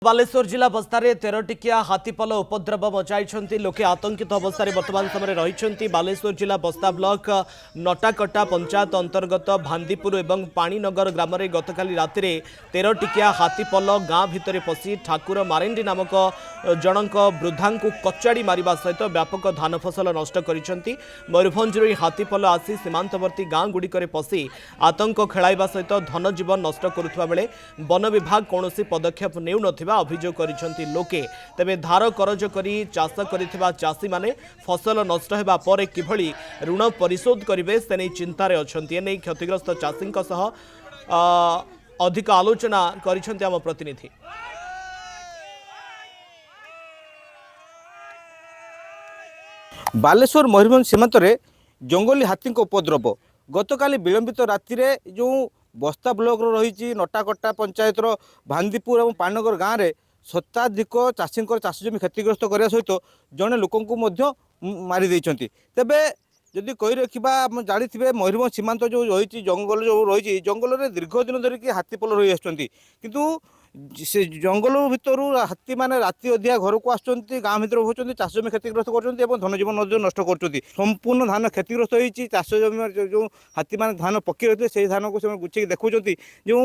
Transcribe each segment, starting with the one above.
बालेश्वर जिला बस्तार 13 टिकिया हाथीपल उपद्रव मचाई लोके आतंकित अवस्था बर्तमान समय रही। बालेश्वर जिला बस्ता ब्लॉक नटाकटा पंचायत अंतर्गत भांदीपुर और पाणीनगर ग्राम में गतकाली राति 13 टिकिया हाथीपल गाँ भितर पशि ठाकुर मारेंडी नामक जनक वृद्धा कचाड़ी मारिबा सहित व्यापक धान फसल नष्ट करिसेंती। मयूरभंजर हाथीपल आसी सीमांतवर्ती गाँ गुड़िक पशि आतंक खेलाइबा सहित धन जीवन नष्ट करुवा बेले वन विभाग कौन पदक्षेप नेउ नथिबा अभियोग करिसेंती लोके। तेबे धार करज करी चाष करिथिबा चाषी माने फसल नष्ट हेबा परे किभली ऋण परिशोध करिवे से नै चिंतारे अछंती। एनै क्षतिग्रस्त चाषींक सह अधिक आलोचना करिसेंती आम प्रतिनिधि। बालेश्वर मयूरभंज सीमांत रे जंगली हाथी उपद्रव गतकाली विलंबित राति रे जो बस्ता ब्लॉक रही नटाकटा पंचायत भांदीपुर और पाणीनगर गाँव में शताधिक चाषी चाष जमी क्षतिग्रस्त करने सहित जड़े लोक मारी तेबे जदि कही रखा जानी मयूरभंज सीमांत जो रही जंगल जो रही जंगल में दीर्घ दिन धरिकी हाथीपल रही आसु से जंगल भितर हाथी मैंने राति अधिया घर को आसुँच गाँ भर होती चाष जमी क्षतिग्रस्त कर धनजीवन नष्ट कर संपूर्ण धान क्षतिग्रस्त होती चाष जमी जो हाथी मैंने धान पकई रही से धान को गुछे देखुं जो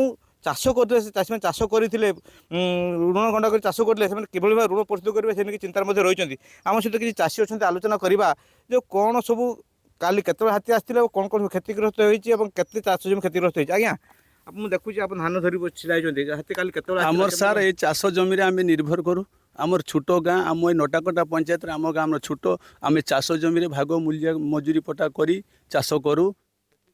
चाष करते चाषी मैंने चाष करते ऋण गंडा कर चाष करते किभली भाव ऋण परिशोध करेंगे से चिंतार मध्य रही। आम सहित किसी चाषी अच्छा आलोचना करवा जो कौन सब काली केत हाथी आसते कौन कौन क्षतिग्रस्त होती चाष जमी क्षतिग्रस्त होती। आज्ञा मुझे देखुची आप धान धरी छिड़ा हाथी काली केत आमर सार ये चाष जमी आम निर्भर करूँ आमर छोट गाँ आम नटाकटा पंचायत आम गाँव छोट आम चाष जमी भाग मूल्य मजूरी पटा करी चाष करूँ